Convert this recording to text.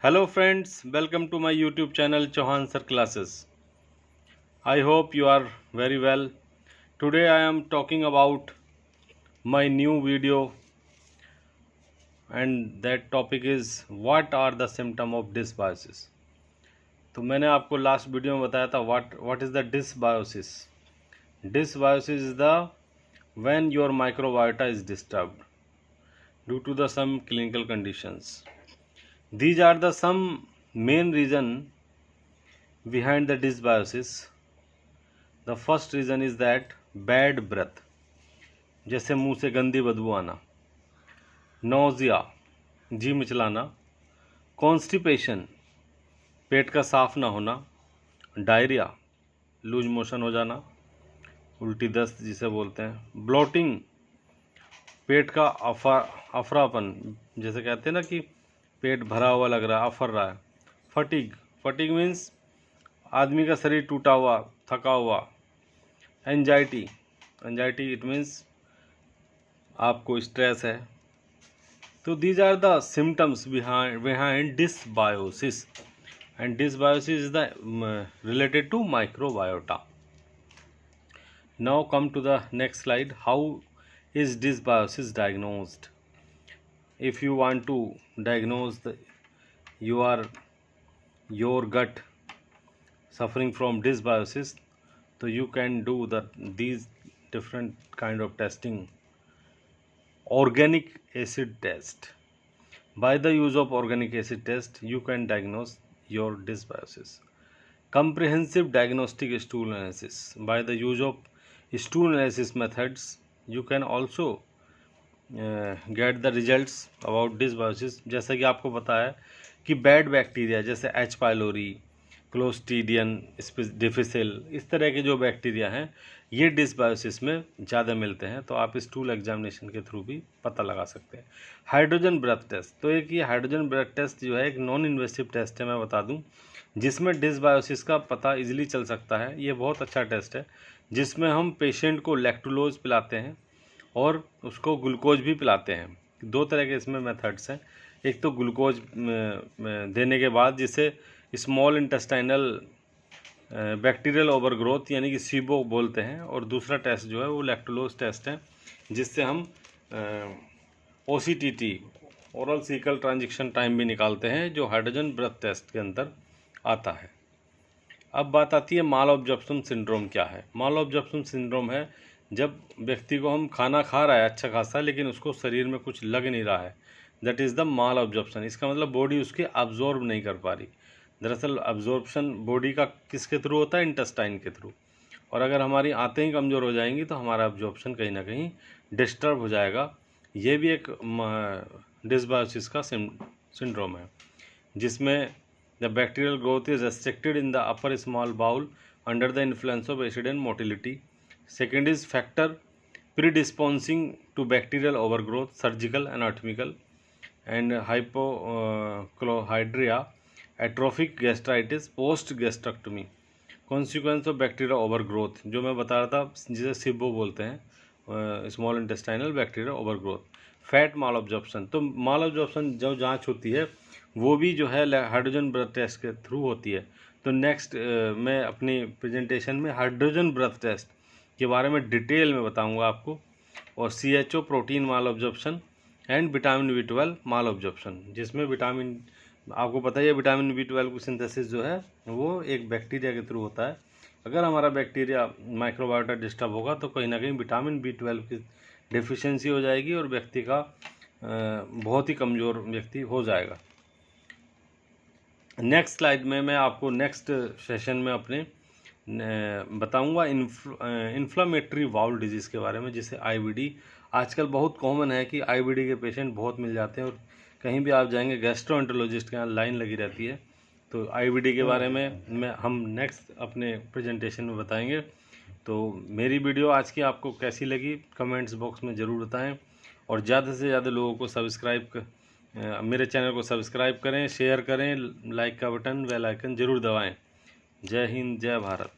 Hello friends, welcome to my YouTube channel Chauhan Sir Classes. I hope you are very well. Today I am talking about my new video and that topic is what are the symptoms of dysbiosis. तो मैंने आपको last video में बताया था what is the dysbiosis. Dysbiosis is the when your microbiota is disturbed due to the some clinical conditions. These are the some main reason behind the dysbiosis. The first reason is that bad breath, जैसे मुंह से गंदी बदबू आना, nausea जी मिचलाना, constipation पेट का साफ ना होना, डायरिया लूज मोशन हो जाना, उल्टी दस्त जिसे बोलते हैं, ब्लोटिंग पेट का अफरापन जैसे कहते हैं ना कि पेट भरा हुआ लग रहा है, अफर रहा है, फटीग मीन्स आदमी का शरीर टूटा हुआ थका हुआ, एंजाइटी इट मीन्स आपको स्ट्रेस है. तो these are the symptoms behind dysbiosis and dysbiosis is the related to microbiota. Now come to the next slide. How is dysbiosis diagnosed? If you want to diagnose your gut suffering from dysbiosis, so you can do these different kind of testing. Organic acid test. By the use of organic acid test, you can diagnose your dysbiosis. Comprehensive diagnostic stool analysis. By the use of stool analysis methods, you can also get the results about dysbiosis. जैसा कि आपको पता है कि bad bacteria जैसे H pylori, clostridium difficile, इस तरह के जो बैक्टीरिया हैं ये डिसबायोसिस में ज़्यादा मिलते हैं. तो आप स्टूल एग्जामिनेशन के थ्रू भी पता लगा सकते हैं. Hydrogen breath test. तो एक ये हाइड्रोजन ब्रेथ टेस्ट जो है एक नॉन इन्वेसिव टेस्ट है, मैं बता दूं, जिसमें डिसबायोसिस का पता इजीली चल सकता है. ये बहुत अच्छा टेस्ट है जिसमें हम पेशेंट को लैक्टुलोज पिलाते हैं और उसको ग्लूकोज भी पिलाते हैं. दो तरह के इसमें मेथड्स हैं. एक तो ग्लूकोज देने के बाद जिसे स्मॉल इंटेस्टाइनल बैक्टीरियल ओवरग्रोथ यानी कि सीबो बोलते हैं, और दूसरा टेस्ट जो है वो लैक्टुलोज टेस्ट है जिससे हम OCTT oral sickle transition time भी निकालते हैं जो हाइड्रोजन ब्रेथ टेस्ट के अंदर आता है. अब बात आती है माल ऑब्जॉर्प्शन सिंड्रोम. क्या है माल ऑब्जॉर्प्शन सिंड्रोम? है जब व्यक्ति को हम खाना खा रहा है अच्छा खासा लेकिन उसको शरीर में कुछ लग नहीं रहा है, that is the mall absorption. इसका मतलब बॉडी उसके अब्जॉर्ब नहीं कर पा रही. दरअसल अब्जॉर्प्शन बॉडी का किसके थ्रू होता है? इंटेस्टाइन के थ्रू. और अगर हमारी आंतें ही कमज़ोर हो जाएंगी तो हमारा अब्जॉर्प्शन कहीं ना कहीं डिस्टर्ब हो जाएगा. ये भी एक डिसबायोसिस का सिंड्रोम है जिसमें the bacterial growth is restricted in the upper small bowel under the influence of acid and motility. Second is factor predisposing to bacterial overgrowth, surgical, anatomical and hypochlorhydria, atrophic gastritis, post gastrectomy, consequence of bacteria overgrowth जो मैं बता रहा था जिसे SIBO बोलते हैं, small intestinal bacteria overgrowth, fat malabsorption. तो माल absorption जो जांच होती है वो भी जो है हाइड्रोजन ब्रेथ टेस्ट के थ्रू होती है. तो नेक्स्ट मैं अपनी प्रेजेंटेशन में हाइड्रोजन ब्रेथ टेस्ट के बारे में डिटेल में बताऊंगा आपको, और CHO protein mall absorption and vitamin B12 mall absorption, जिसमें विटामिन आपको पता ही है विटामिन B12 की सिंथेसिस जो है वो एक बैक्टीरिया के थ्रू होता है. अगर हमारा बैक्टीरिया माइक्रोबायोटा डिस्टर्ब होगा तो कहीं ना कहीं विटामिन B12 की डेफिशिएंसी हो जाएगी और व्यक्ति का बहुत ही कमज़ोर व्यक्ति हो जाएगा. नेक्स्ट स्लाइड में मैं आपको नेक्स्ट सेशन में अपने बताऊंगा इन्फ्लामेटरी बाउल डिजीज़ के बारे में, जिसे IBD. आजकल बहुत कॉमन है कि IBD के पेशेंट बहुत मिल जाते हैं और कहीं भी आप जाएंगे गैस्ट्रोएंटरोलॉजिस्ट के यहाँ लाइन लगी रहती है. तो IBD के बारे में हम नेक्स्ट अपने प्रेजेंटेशन में बताएंगे. तो मेरी वीडियो आज की आपको कैसी लगी कमेंट्स बॉक्स में ज़रूर बताएं, और ज़्यादा से ज़्यादा लोगों को मेरे चैनल को सब्सक्राइब करें, शेयर करें, लाइक का बटन, बेल आइकन ज़रूर दबाएं. जय हिंद, जय भारत.